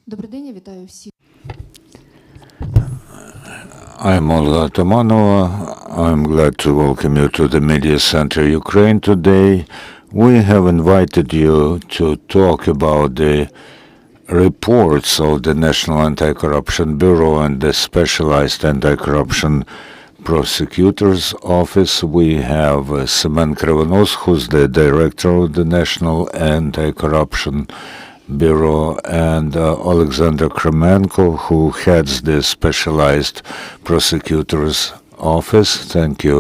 Добрий день, я вітаю всіх. I'm Olga Tomanova. I'm glad to welcome you to the Media Center Ukraine today. We have invited you to talk about the reports of the National Anti-Corruption Bureau and the Specialized Anti-Corruption Prosecutor's Office. We have Semen Kryvonos, who's the director of the National Anti-Corruption Bureau, and Oleksandr Klymenko, who heads the Specialized Prosecutor's Office. Thank you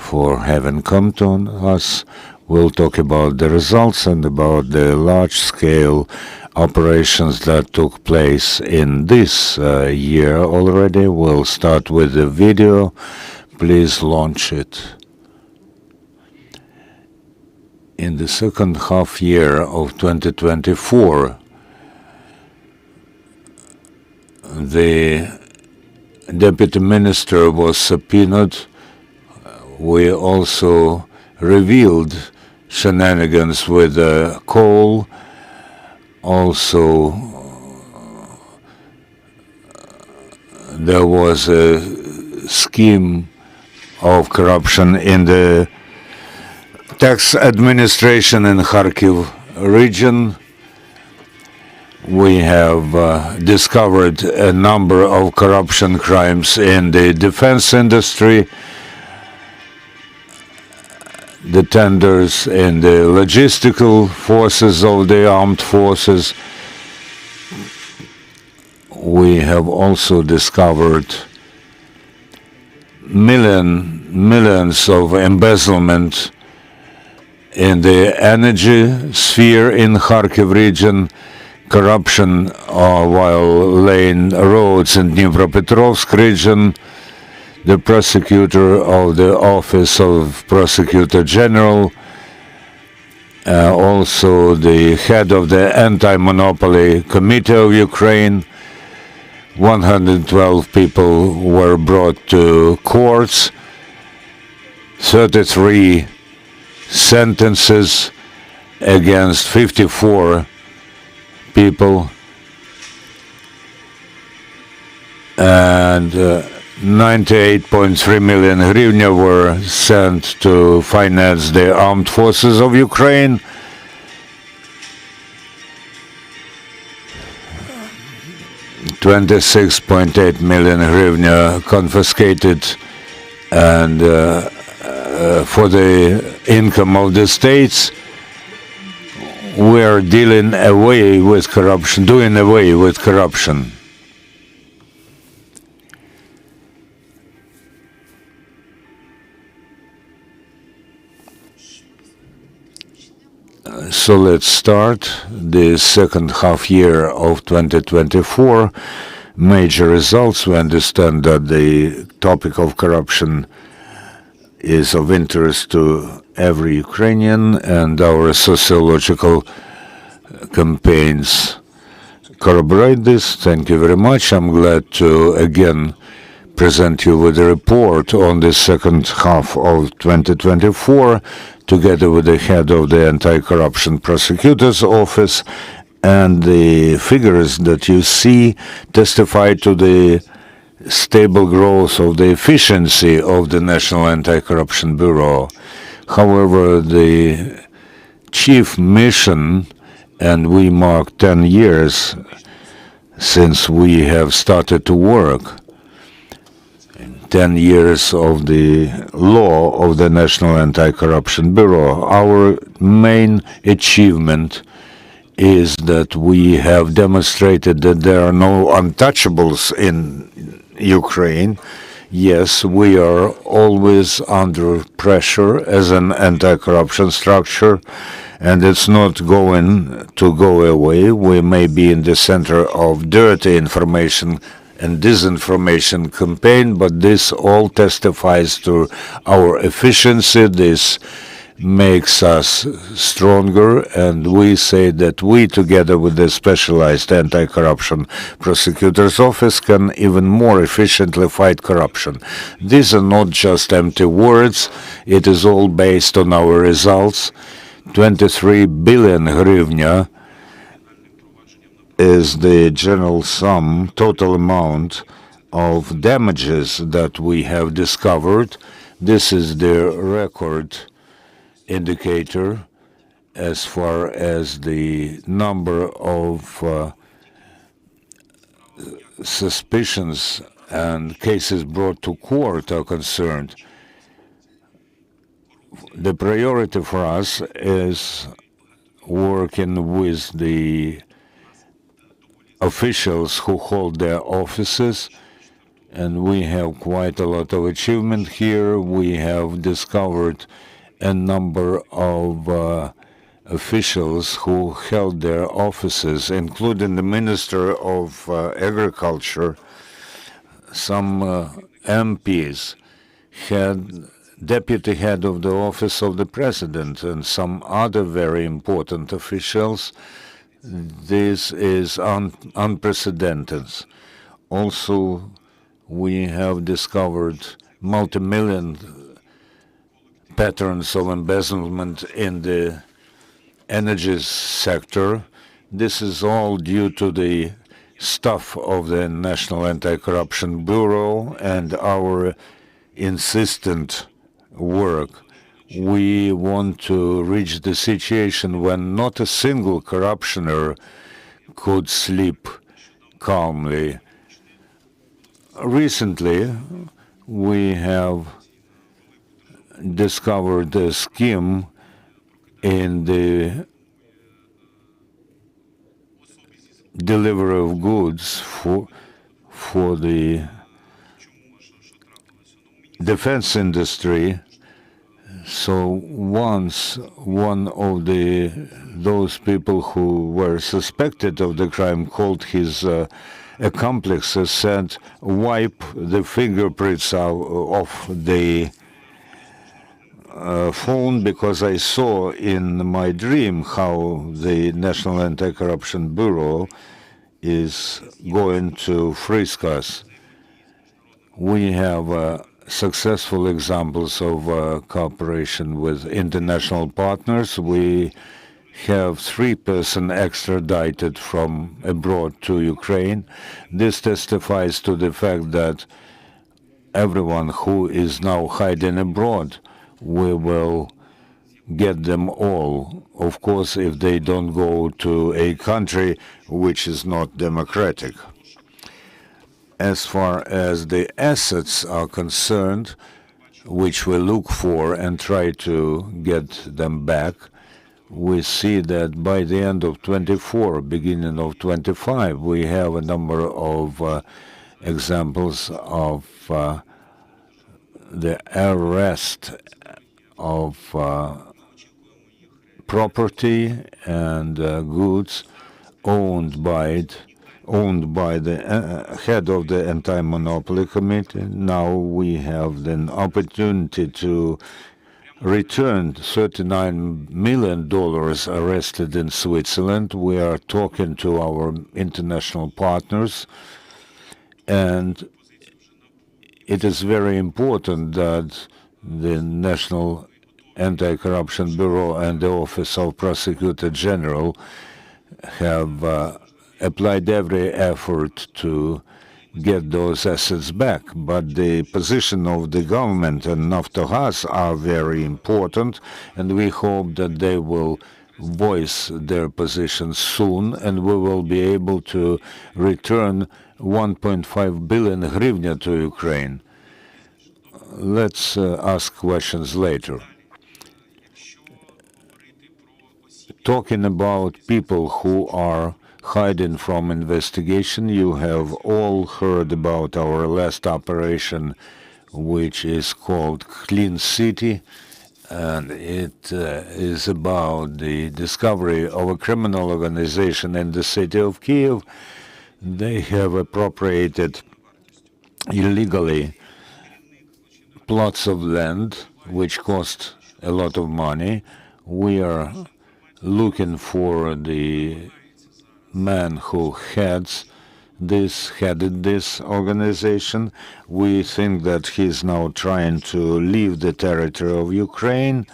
for having come to us. We'll talk about the results and about the large-scale operations that took place in this year already. We'll start with the video. Please launch it. In the second half year of 2024, the deputy minister was subpoenaed. We also revealed shenanigans with coal. Also, there was a scheme of corruption in the tax administration in Kharkiv region. We have discovered a number of corruption crimes in the defense industry, the tenders in the logistical forces of the armed forces. We have also discovered millions of embezzlement in the energy sphere in Kharkiv region, corruption while laying roads in Dnipropetrovsk region. The prosecutor of the Office of Prosecutor General, also the head of the Anti-Monopoly Committee of Ukraine. 112 people were brought to courts, 33 sentences against 54 people, and 98.3 million hryvnia were sent to finance the armed forces of Ukraine. $26.8 million hryvnia confiscated and for the income of the states. We are doing away with corruption. So let's start the second half year of 2024. Major results. We understand that the topic of corruption is of interest to every Ukrainian, and our sociological campaigns corroborate this. Thank you very much. I'm glad to again present you with a report on the second half of 2024, together with the head of the Anti-Corruption Prosecutor's Office, and the figures that you see testify to the stable growth of the efficiency of the National Anti-Corruption Bureau. However, the chief mission, and we mark 10 years since we have started to work, 10 years of the law of the National Anti-Corruption Bureau. Our main achievement is that we have demonstrated that there are no untouchables in Ukraine. Yes, we are always under pressure as an anti-corruption structure, and it's not going to go away. We may be in the center of dirty information and disinformation campaign, but this all testifies to our efficiency. This makes us stronger, and we say that we, together with the Specialized Anti-Corruption Prosecutor's Office, can even more efficiently fight corruption. These are not just empty words. It is all based on our results. 23 billion hryvnia is the general sum, total amount of damages that we have discovered. This is the record indicator as far as the number of suspicions and cases brought to court are concerned. The priority for us is working with the officials who hold their offices, and we have quite a lot of achievement here. We have discovered a number of officials who held their offices, including the Minister of Agriculture. Some MPs had deputy head of the office of the president and some other very important officials. This is unprecedented. Also, we have discovered multi-million patterns of embezzlement in the energy sector. This is all due to the staff of the National Anti-Corruption Bureau and our insistent work. We want to reach the situation when not a single corruptioner could sleep calmly. Recently, we have discovered a scheme in the delivery of goods for the defense industry. So once one of those people who were suspected of the crime called his accomplices, said, "Wipe the fingerprints off the phone, because I saw in my dream how the National Anti-Corruption Bureau is going to frisk us." We have successful examples of cooperation with international partners. We have 3 persons extradited from abroad to Ukraine. This testifies to the fact that everyone who is now hiding abroad, we will get them all, of course, if they don't go to a country which is not democratic. As far as the assets are concerned, which we look for and try to get them back, we see that by the end of 24, beginning of 25, we have a number of examples of the arrest of property and goods owned by the head of the Anti-Monopoly Committee. Now we have the opportunity to return $39 million arrested in Switzerland. We are talking to our international partners, and it is very important that the National Anti-Corruption Bureau and the Office of Prosecutor General have applied every effort to get those assets back. But the position of the government and Naftogaz are very important, and we hope that they will voice their position soon, and we will be able to return 1.5 billion hryvnia to Ukraine. Let's ask questions later. Talking about people who are hiding from investigation, you have all heard about our last operation, which is called Clean City, and it is about the discovery of a criminal organization in the city of Kyiv. They have appropriated illegally plots of land which cost a lot of money. We are looking for the man who headed this organization. We think that he's now trying to leave the territory of Ukraine,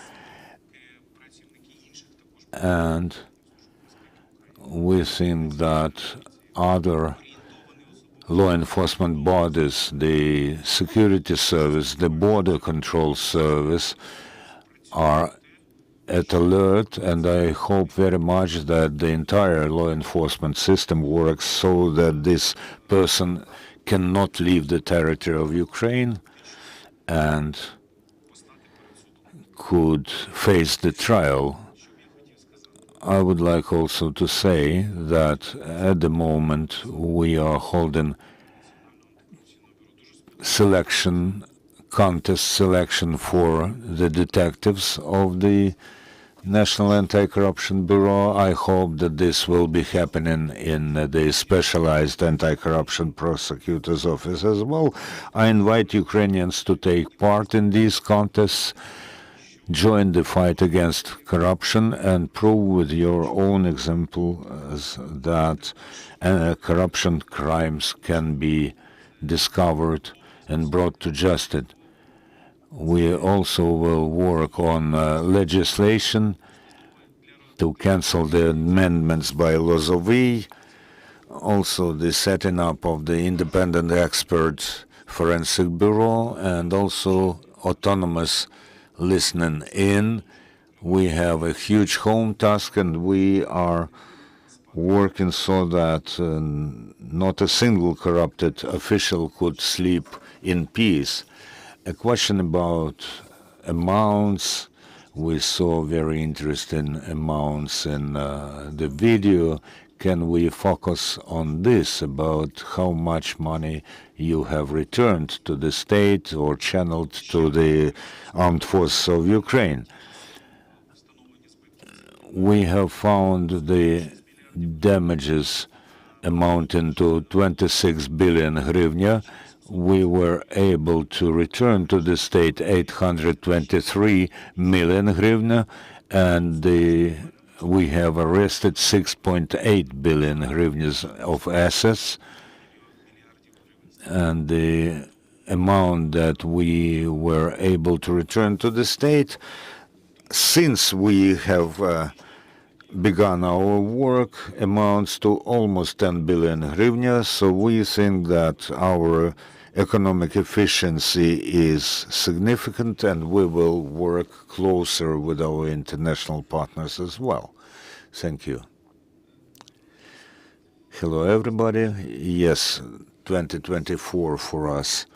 and We think that other law enforcement bodies, the security service, the border control service, are at alert, and I hope very much that the entire law enforcement system works so that this person cannot leave the territory of Ukraine and could face the trial. I would like also to say that at the moment we are holding contest selection for the detectives of the National Anti-Corruption Bureau. I hope that this will be happening in the Specialized Anti-Corruption Prosecutor's Office as well. I invite Ukrainians to take part in these contests, join the fight against corruption, and prove with your own example that corruption crimes can be discovered and brought to justice. We also will work on legislation to cancel the amendments by Lozovi, also the setting up of the independent expert forensic bureau, and also autonomous listening in. We have a huge home task, and we are working so that not a single corrupted official could sleep in peace. A question about amounts. We saw very interesting amounts in the video. Can we focus on this, about how much money you have returned to the state or channeled to the armed forces of Ukraine? We have found the damages amounting to 26 billion hryvnia. We were able to return to the state 823 million hryvnia, and we have arrested 6.8 billion hryvnias of assets, and the amount that we were able to return to the state since we have begun our work amounts to almost 10 billion hryvnia. So we think that our economic efficiency is significant, and we will work closer with our international partners as well. Thank you. Hello, everybody. Yes, 2024 for us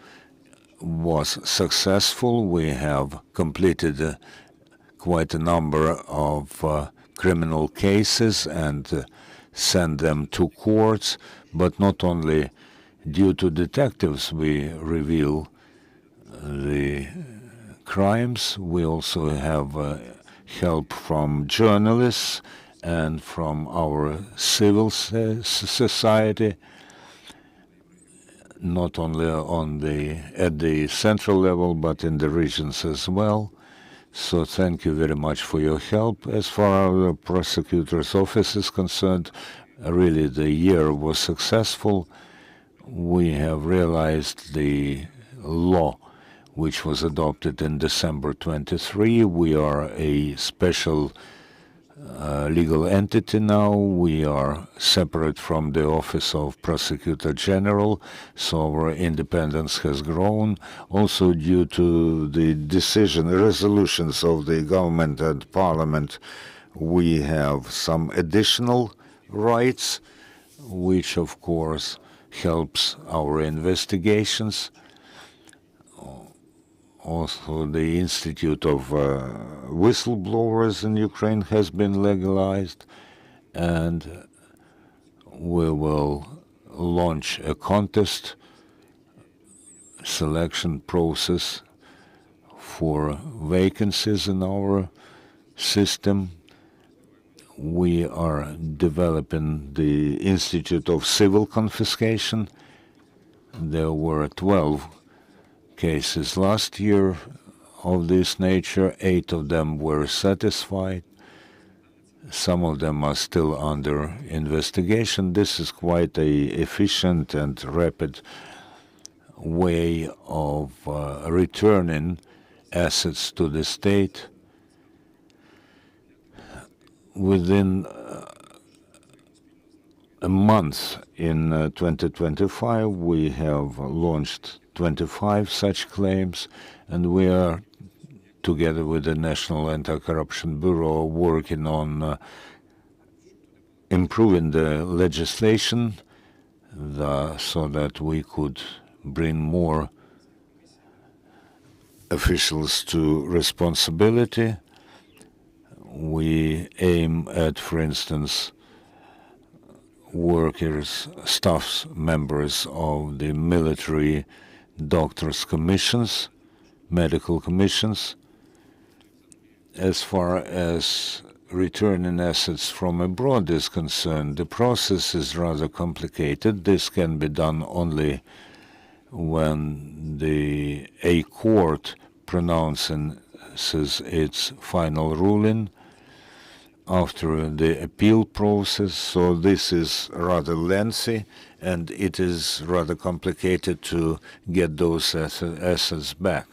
was successful. We have completed quite a number of criminal cases and sent them to courts, but not only due to detectives we reveal the crimes. We also have help from journalists and from our civil society, not only at the central level, but in the regions as well. So thank you very much for your help. As far as the prosecutor's office is concerned, really the year was successful. We have realized the law which was adopted in December 23. We are a special legal entity now. We are separate from the Office of Prosecutor General, so our independence has grown. Also due to the resolutions of the government and parliament, we have some additional rights, which of course helps our investigations. Also, the Institute of Whistleblowers in Ukraine has been legalized, and we will launch a contest selection process for vacancies in our system. We are developing the Institute of Civil Confiscation. There were 12 cases last year of this nature. 8 of them were satisfied. Some of them are still under investigation. This is quite an efficient and rapid way of returning assets to the state. Within a month in 2025, we have launched 25 such claims, and we are, together with the National Anti-Corruption Bureau, working on improving the legislation so that we could bring more officials to responsibility. We aim at, for instance, workers, staff members of the military doctors' commissions, medical commissions. As far as returning assets from abroad is concerned, the process is rather complicated. This can be done only when a court pronounces its final ruling after the appeal process. So this is rather lengthy, and it is rather complicated to get those assets back,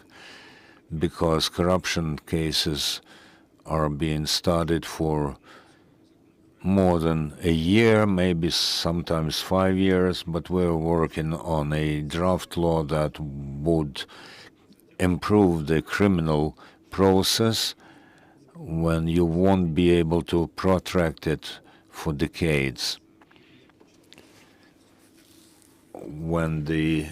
because corruption cases are being studied for more than a year, maybe sometimes 5 years, but we're working on a draft law that would improve the criminal process when you won't be able to protract it for decades. When they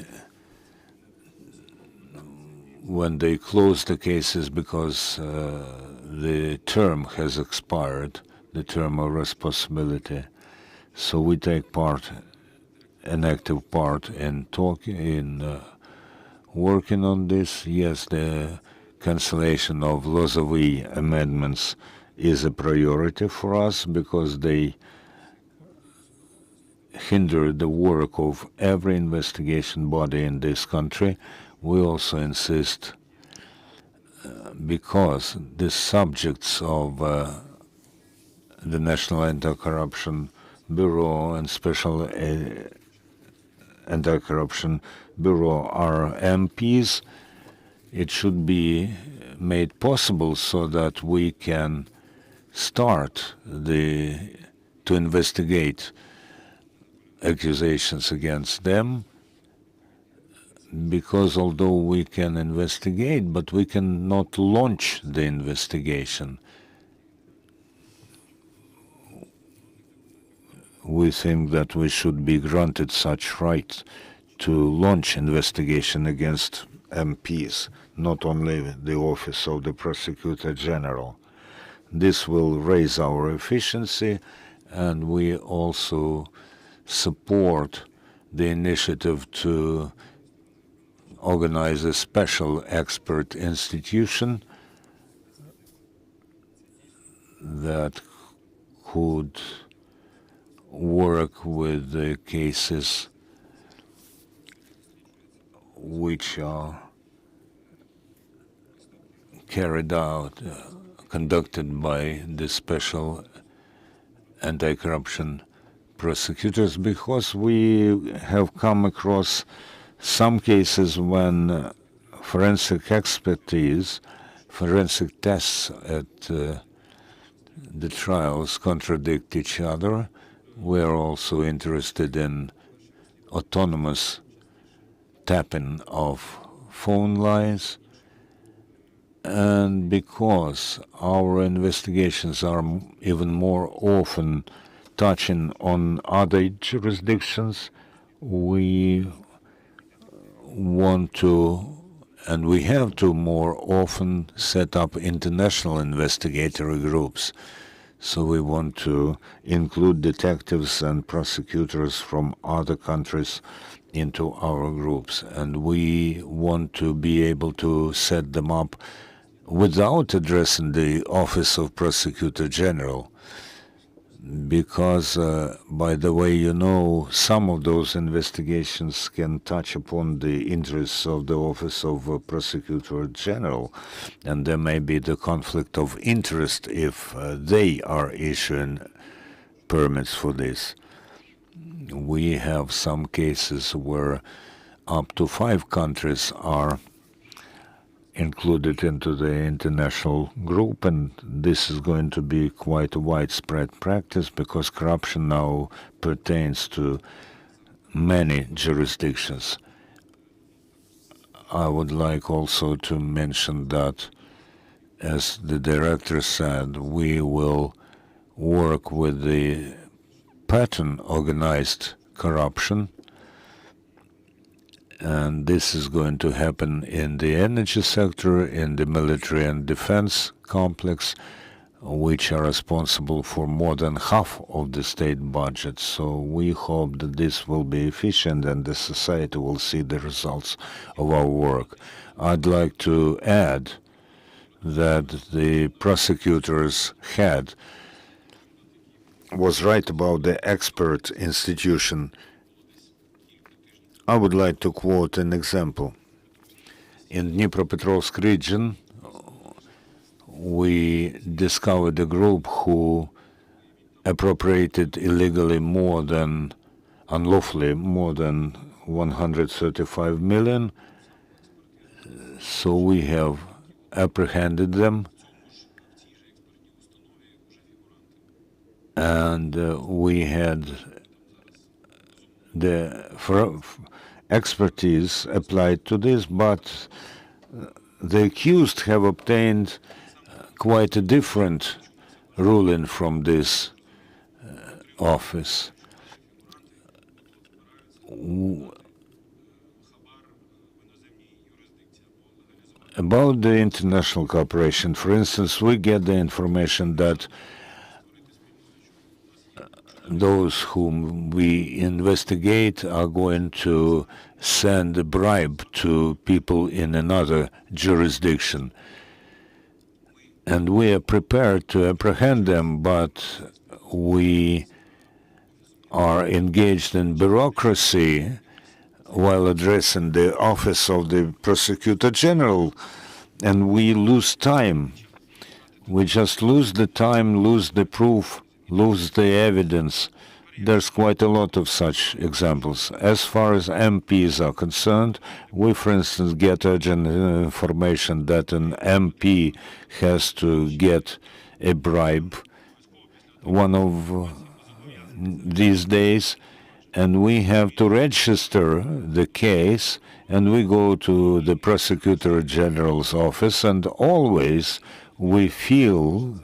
close the cases because the term has expired, the term of responsibility. So we take an active part in working on this. Yes, the cancellation of Lozovy amendments is a priority for us because they hinder the work of every investigation body in this country. We also insist, because the subjects of the National Anti-Corruption Bureau and Special Anti-Corruption Bureau are MPs, it should be made possible so that we can start to investigate accusations against them, because although we can investigate, but we cannot launch the investigation. We think that we should be granted such right to launch investigation against MPs, not only the Office of the Prosecutor General. This will raise our efficiency, and we also support the initiative to organize a special expert institution that could work with the cases which are carried out, conducted by the special anti-corruption prosecutors, because we have come across some cases when forensic expertise, forensic tests at the trials contradict each other. We are also interested in autonomous tapping of phone lines. And because our investigations are even more often touching on other jurisdictions, we want to, and we have to more often set up international investigatory groups. So we want to include detectives and prosecutors from other countries into our groups. And we want to be able to set them up without addressing the Office of Prosecutor General. Because, by the way, you know, some of those investigations can touch upon the interests of the Office of Prosecutor General, and there may be the conflict of interest if they are issuing permits for this. We have some cases where up to 5 countries are included into the international group, and this is going to be quite a widespread practice because corruption now pertains to many jurisdictions. I would like also to mention that, as the director said, we will work with the pattern organized corruption, and this is going to happen in the energy sector, in the military and defense complex, which are responsible for more than half of the state budget. So we hope that this will be efficient and the society will see the results of our work. I'd like to add that the prosecutor's head was right about the expert institution. I would like to quote an example. In Dnipropetrovsk region, we discovered a group who appropriated unlawfully more than 135 million. So we have apprehended them, and we had the expertise applied to this, but the accused have obtained quite a different ruling from this office. About the international cooperation, for instance, we get the information that those whom we investigate are going to send a bribe to people in another jurisdiction. And we are prepared to apprehend them, but we are engaged in bureaucracy while addressing the office of the Prosecutor General, and we lose time. We just lose the time, lose the proof, lose the evidence. There's quite a lot of such examples. As far as MPs are concerned, we, for instance, get urgent information that an MP has to get a bribe one of these days, and we have to register the case, and we go to the Prosecutor General's office, and always we feel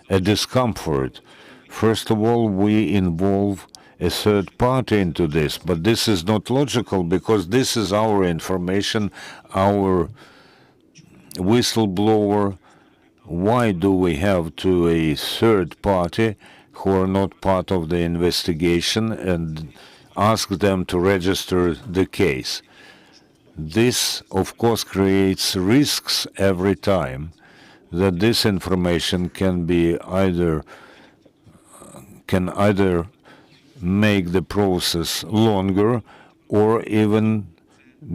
a discomfort. First of all, we involve a third party into this, but this is not logical because this is our information, our whistleblower. Why do we have to a third party who are not part of the investigation and ask them to register the case? This, of course, creates risks every time that this information can either make the process longer or even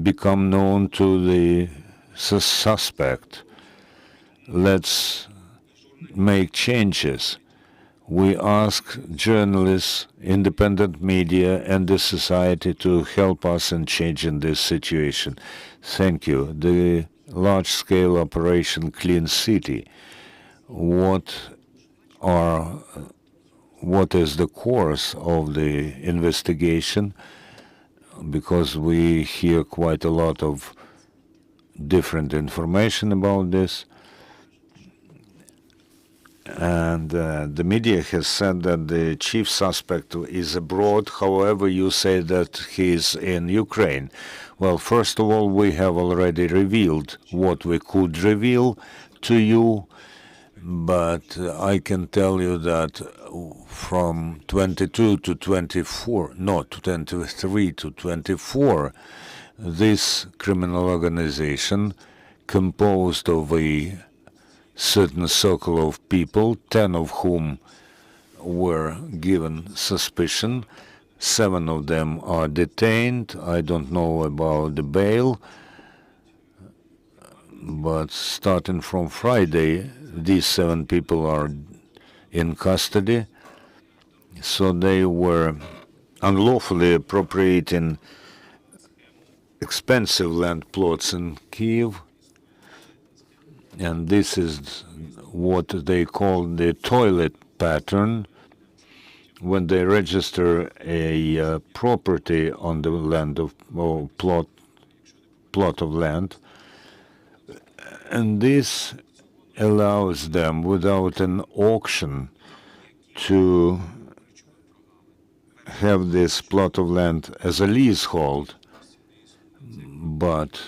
become known to the suspect. Let's make changes. We ask journalists, independent media, and the society to help us in changing this situation. Thank you. The large-scale operation Clean City. What is the course of the investigation? Because we hear quite a lot of different information about this. And the media has said that the chief suspect is abroad. However, you say that he is in Ukraine. Well, first of all, we have already revealed what we could reveal to you. But I can tell you that from 22 to 24, not 23 to 24, this criminal organization, composed of a certain circle of people, 10 of whom were given suspicion, 7 of them are detained. I don't know about the bail, but starting from Friday, these 7 people are in custody. So they were unlawfully appropriating expensive land plots in Kyiv. And this is what they call the toilet pattern. When they register a property on the land of or plot of land, and this allows them without an auction to have this plot of land as a leasehold. But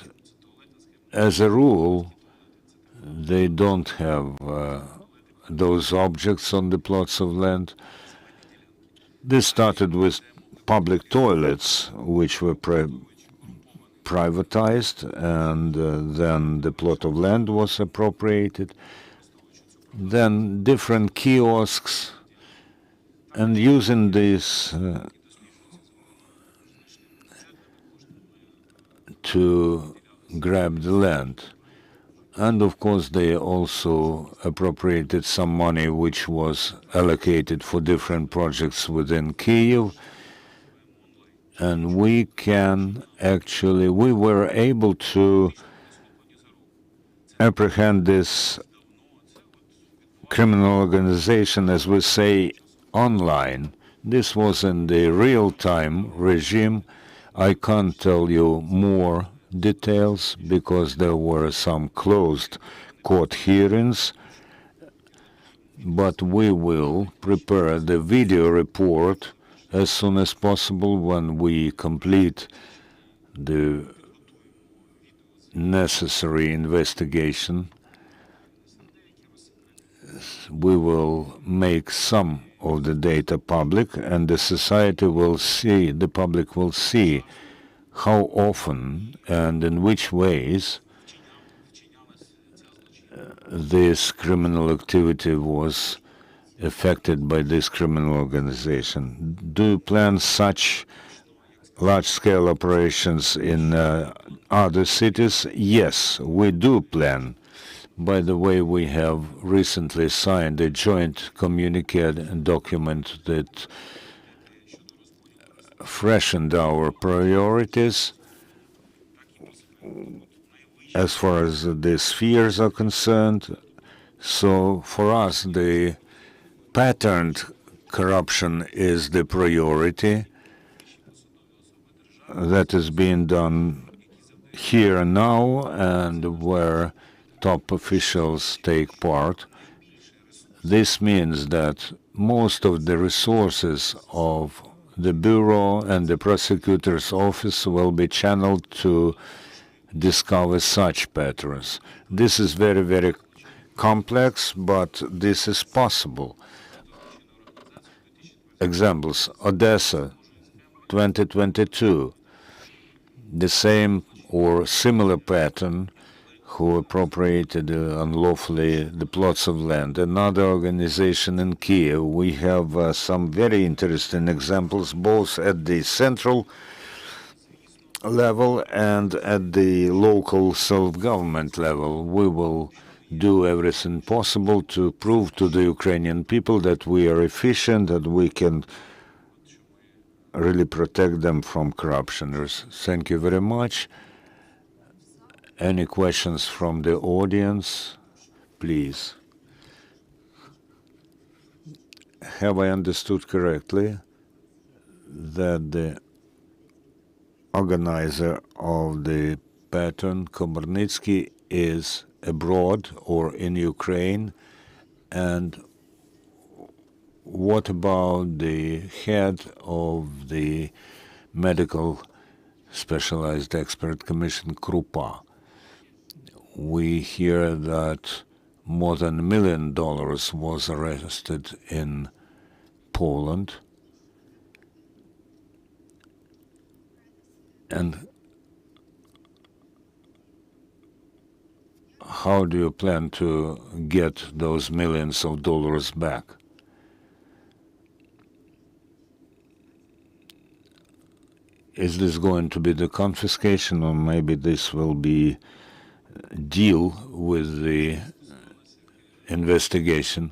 as a rule, they don't have those objects on the plots of land. This started with public toilets, which were privatized, and then the plot of land was appropriated. Then different kiosks, and using this to grab the land. And of course, they also appropriated some money which was allocated for different projects within Kyiv. And we were able to apprehend this criminal organization, as we say, online. This was in the real-time regime. I can't tell you more details because there were some closed court hearings, but we will prepare the video report as soon as possible when we complete the necessary investigation. We will make some of the data public, and the society will see, the public will see how often and in which ways this criminal activity was affected by this criminal organization. Do you plan such large-scale operations in other cities? Yes, we do plan. By the way, we have recently signed a joint communique document that freshened our priorities as far as the spheres are concerned. So for us, the patterned corruption is the priority. That is being done here and now, and where top officials take part. This means that most of the resources of the Bureau and the Prosecutor's office will be channeled to discover such patterns. This is very, very complex, but this is possible. Examples: Odessa, 2022, the same or similar pattern, who appropriated unlawfully the plots of land. Another organization in Kyiv. We have some very interesting examples, both at the central level and at the local self-government level. We will do everything possible to prove to the Ukrainian people that we are efficient, that we can really protect them from corruptioners. Thank you very much. Any questions from the audience, please? Have I understood correctly that the organizer of the pattern, Komornitsky, is abroad or in Ukraine? And what about the head of the Medical Specialized Expert Commission, Krupa? We hear that more than $1 million was arrested in Poland. And how do you plan to get those millions of dollars back? Is this going to be the confiscation, or maybe this will be deal with the investigation?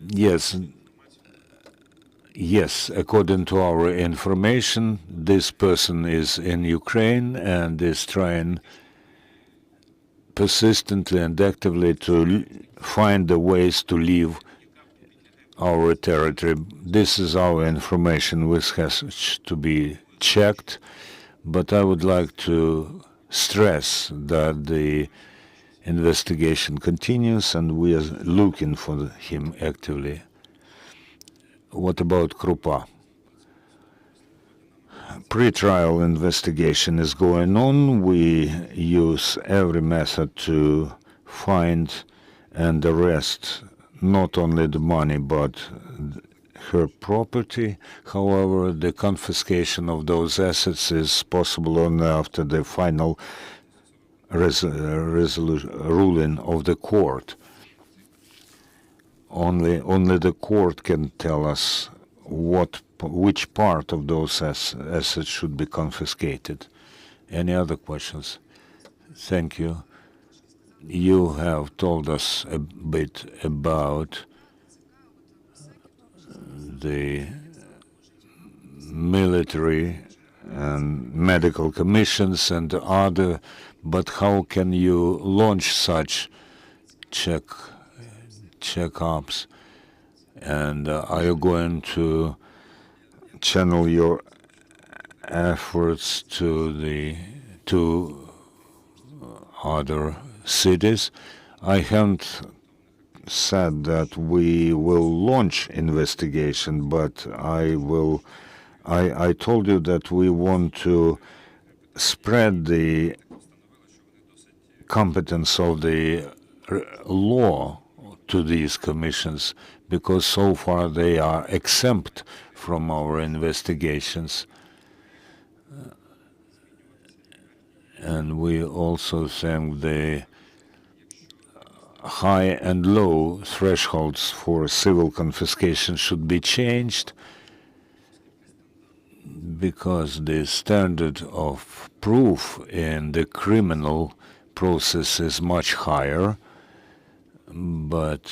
Yes, according to our information, this person is in Ukraine and is trying persistently and actively to find the ways to leave our territory. This is our information which has to be checked, but I would like to stress that the investigation continues and we are looking for him actively. What about Krupa? Pre-trial investigation is going on. We use every method to find and arrest not only the money but her property. However, the confiscation of those assets is possible only after the final ruling of the court. Only the court can tell us which part of those assets should be confiscated. Any other questions? Thank you. You have told us a bit about the military and medical commissions and other, but how can you launch such checkups? And are you going to channel your efforts to other cities? I haven't said that we will launch investigation, but I told you that we want to spread the competence of the law to these commissions, because so far they are exempt from our investigations. And we also think the high and low thresholds for civil confiscation should be changed, because the standard of proof in the criminal process is much higher. But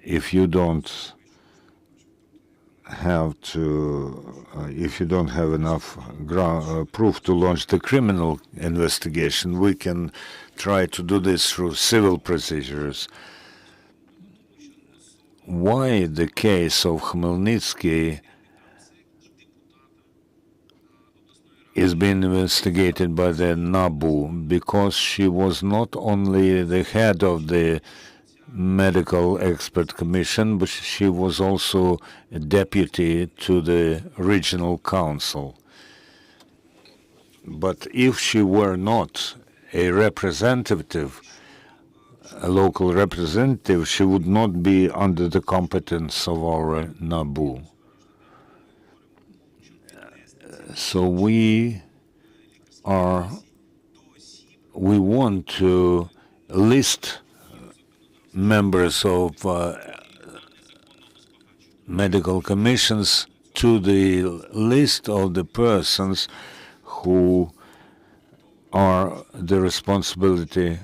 if you don't have enough proof to launch the criminal investigation, we can try to do this through civil procedures. Why the case of Khmelnytsky is being investigated by the NABU? Because she was not only the head of the medical expert commission, but she was also a deputy to the regional council. But if she were not a representative, a local representative, she would not be under the competence of our NABU. So we want to list members of medical commissions to the list of the persons who are the responsibility,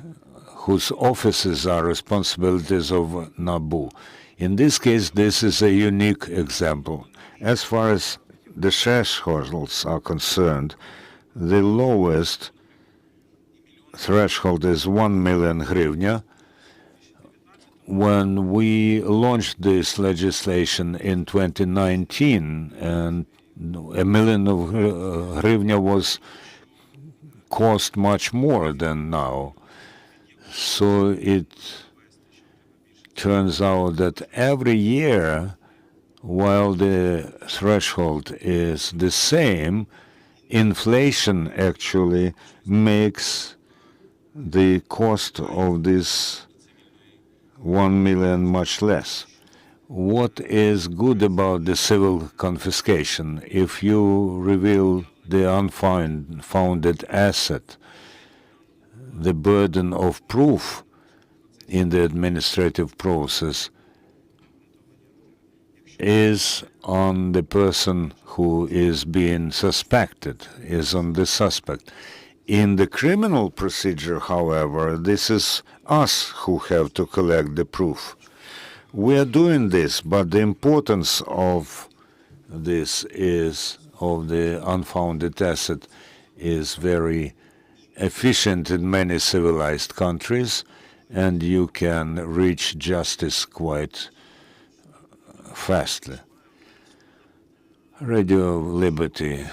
whose offices are responsibilities of NABU. In this case, this is a unique example. As far as the thresholds are concerned, the lowest threshold is 1 million hryvnia. When we launched this legislation in 2019, and 1 million of hryvnia was cost much more than now. So it turns out that every year, while the threshold is the same, inflation actually makes the cost of this 1 million much less. What is good about the civil confiscation? If you reveal the unfounded asset, the burden of proof in the administrative process is on the person who is being suspected, is on the suspect. In the criminal procedure, however, this is us who have to collect the proof. We are doing this, but the importance of this is, of the unfounded asset, is very efficient in many civilized countries, and you can reach justice quite fastly. Radio Liberty.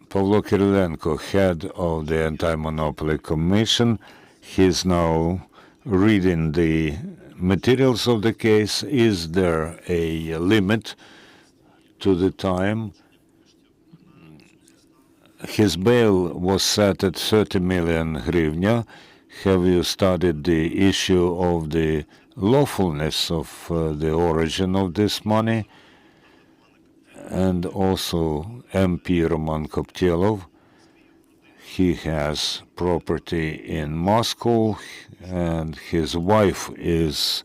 Pavlo Kirilenko, head of the Anti-Monopoly Commission, he's now reading the materials of the case. Is there a limit to the time? His bail was set at 30 million hryvnia. Have you studied the issue of the lawfulness of the origin of this money? And also MP Roman Koptelov, he has property in Moscow, and his wife is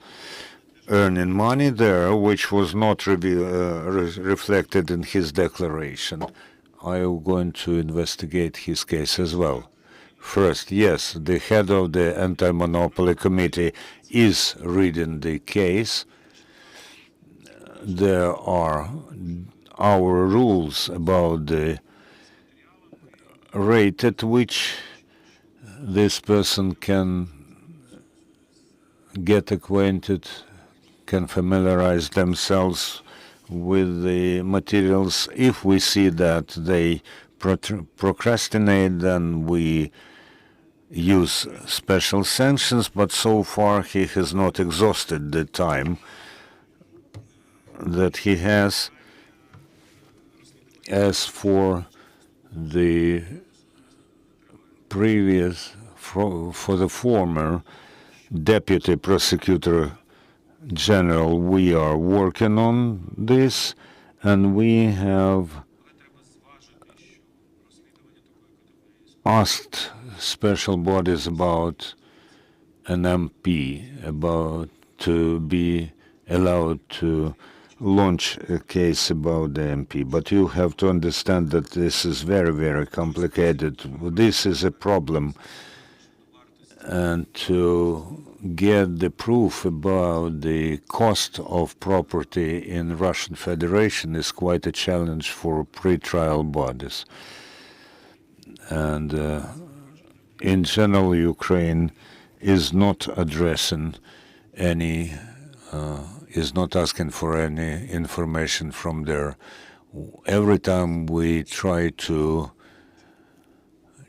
earning money there, which was not reflected in his declaration. I am going to investigate his case as well. First, yes, the head of the Anti-Monopoly Committee is reading the case. There are our rules about the rate at which this person can get acquainted, can familiarize themselves with the materials. If we see that they procrastinate, then we use special sanctions, but so far he has not exhausted the time that he has. As for the previous, for the former Deputy Prosecutor General, we are working on this, and we have asked special bodies about an MP, about to be allowed to launch a case about the MP. But you have to understand that this is very, very complicated. This is a problem. And to get the proof about the cost of property in Russian Federation is quite a challenge for pre-trial bodies. And in general, Ukraine is not addressing any is not asking for any information from there. Every time we try to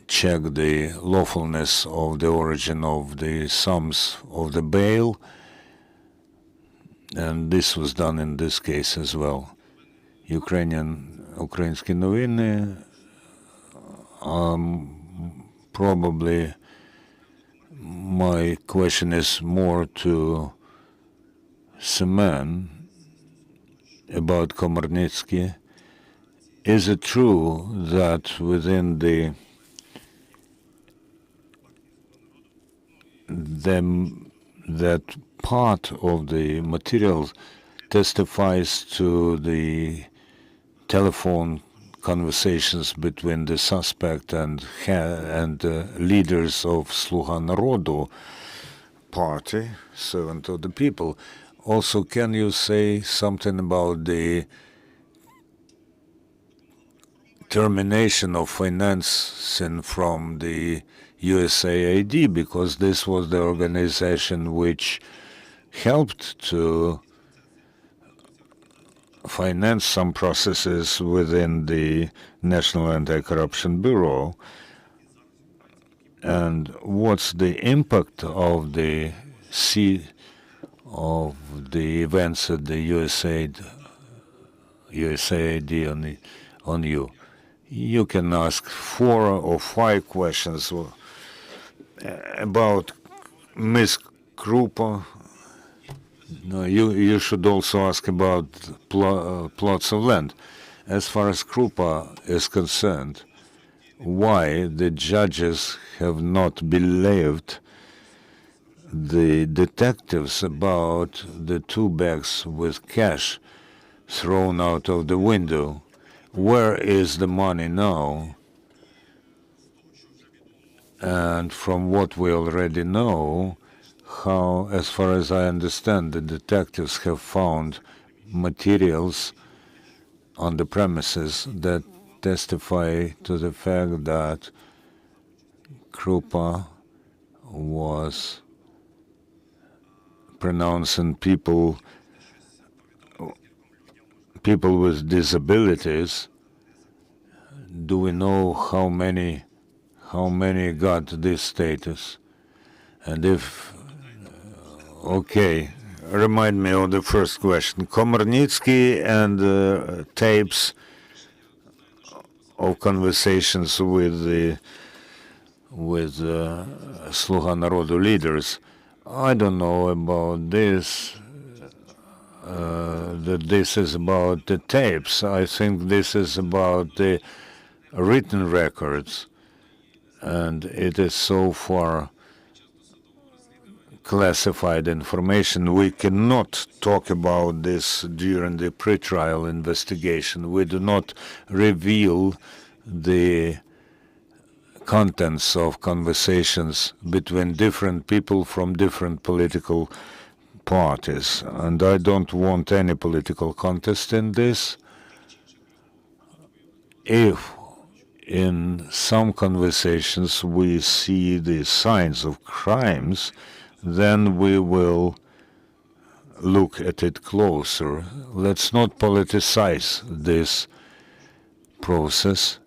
check the lawfulness of the origin of the sums of the bail, and this was done in this case as well. Українські новини, probably my question is more to Semen about Komornitsky. Is it true that within that part of the material testifies to the telephone conversations between the suspect and leaders of Sluga Narodu party, servant of the people? Also, can you say something about the termination of financing from the USAID, because this was the organization which helped to finance some processes within the National Anti-Corruption Bureau? And what's the impact of the events at the USAID on you? You can ask 4 or 5 questions about Ms. Krupa. No, you should also ask about plots of land. As far as Krupa is concerned, why the judges have not believed the detectives about the 2 bags with cash thrown out of the window? Where is the money now? And from what we already know, how, as far as I understand, the detectives have found materials on the premises that testify to the fact that Krupa was pronouncing people with disabilities. Do we know how many got this status? And if, okay, remind me of the first question. Komornitsky and tapes of conversations with Sluga Narodu leaders. I don't know about this, that this is about the tapes. I think this is about the written records, and it is so far classified information. We cannot talk about this during the pretrial investigation. We do not reveal the contents of conversations between different people from different political parties. And I don't want any political contest in this. If in some conversations we see the signs of crimes, then we will look at it closer. Let's not politicize this process.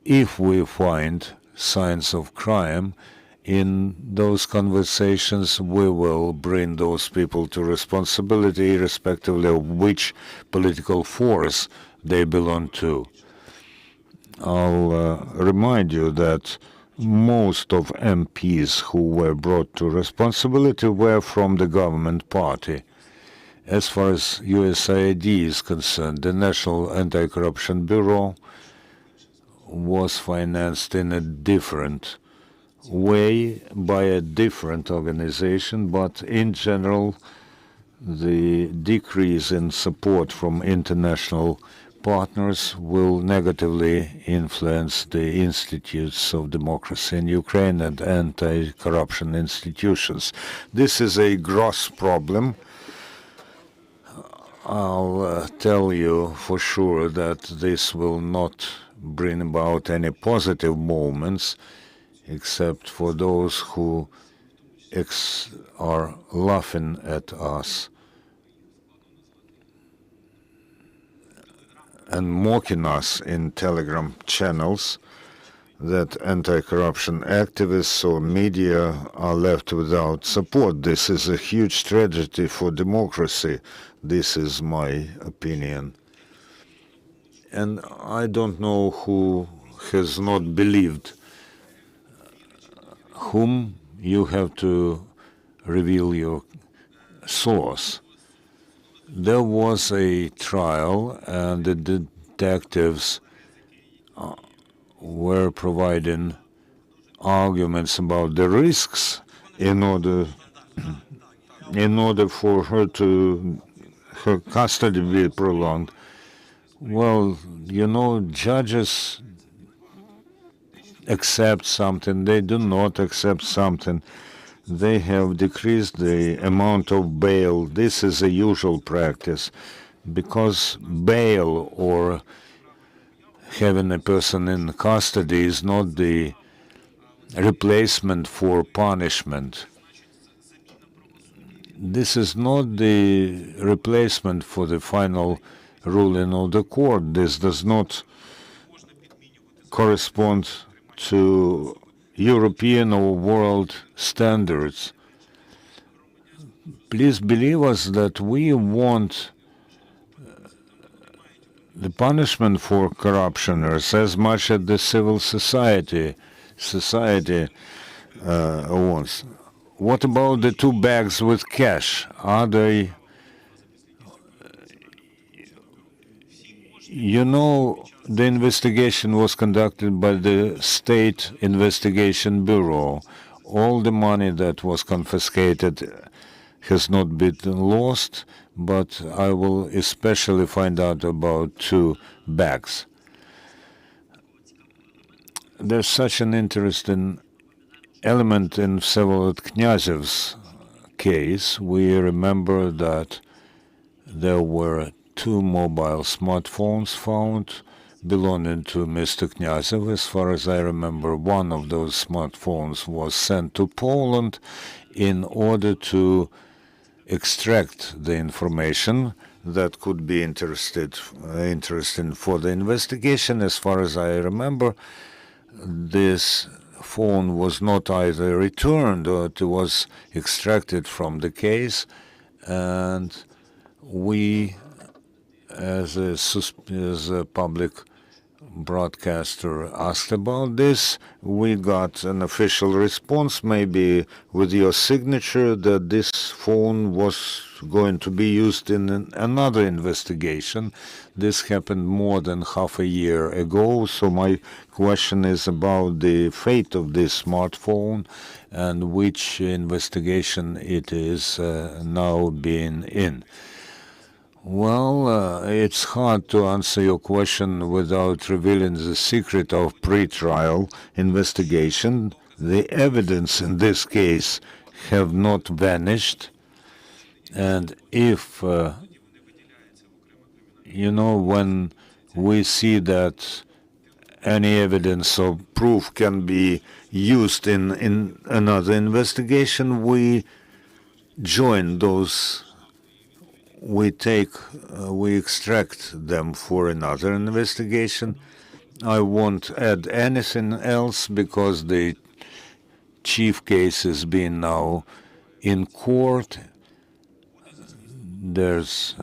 If we find signs of crime in those conversations, we will bring those people to responsibility, irrespective of which political force they belong to. I'll remind you that most of MPs who were brought to responsibility were from the government party. As far as USAID is concerned, the National Anti-Corruption Bureau was financed in a different way by a different organization, but in general, the decrease in support from international partners will negatively influence the institutes of democracy in Ukraine and anti-corruption institutions. This is a gross problem. I'll tell you for sure that this will not bring about any positive moments, except for those who are laughing at us and mocking us in Telegram channels, that anti-corruption activists or media are left without support. This is a huge tragedy for democracy. This is my opinion. And I don't know who has not believed whom. You have to reveal your source. There was a trial, and the detectives were providing arguments about the risks in order for her custody be prolonged. Well, you know, judges accept something, they do not accept something. They have decreased the amount of bail. This is a usual practice, because bail or having a person in custody is not the replacement for punishment. This is not the replacement for the final ruling of the court. This does not correspond to European or world standards. Please believe us that we want the punishment for corruptioners as much as the civil society wants. What about the 2 bags with cash? Are they, you know, the investigation was conducted by the State Investigation Bureau. All the money that was confiscated has not been lost, but I will especially find out about 2 bags. There's such an interesting element in Vsevolod Knyazev's case. We remember that there were 2 mobile smartphones found belonging to Mr. Knyazov. As far as I remember, one of those smartphones was sent to Poland in order to extract the information that could be interesting for the investigation. As far as I remember, this phone was not either returned or it was extracted from the case, and we, as a public broadcaster, asked about this. We got an official response, maybe with your signature, that this phone was going to be used in another investigation. This happened more than half a year ago, so my question is about the fate of this smartphone and which investigation it is now being in. Well, it's hard to answer your question without revealing the secret of pre-trial investigation. The evidence in this case have not vanished, and if, when we see that any evidence or proof can be used in another investigation, we join those. We extract them for another investigation. I won't add anything else because the chief case is being now in court. There's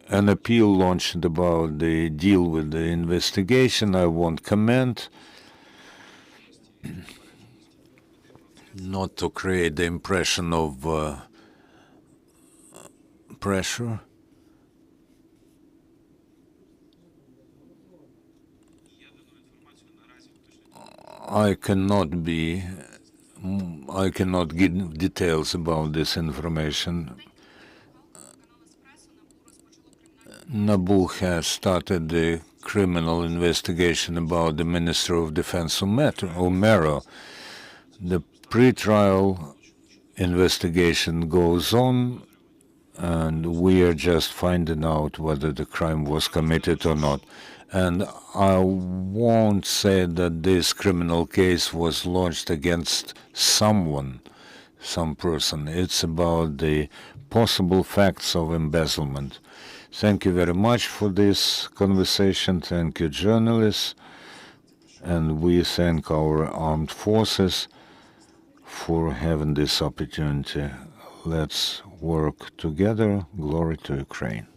an appeal launched about the deal with the investigation. I won't comment, not to create the impression of pressure. I cannot give details about this information. NABU has started the criminal investigation about the Minister of Defense Umero. The pre-trial investigation goes on, and we are just finding out whether the crime was committed or not. And I won't say that this criminal case was launched against some person. It's about the possible facts of embezzlement. Thank you very much for this conversation. Thank you, journalists. And we thank our armed forces for having this opportunity. Let's work together. Glory to Ukraine.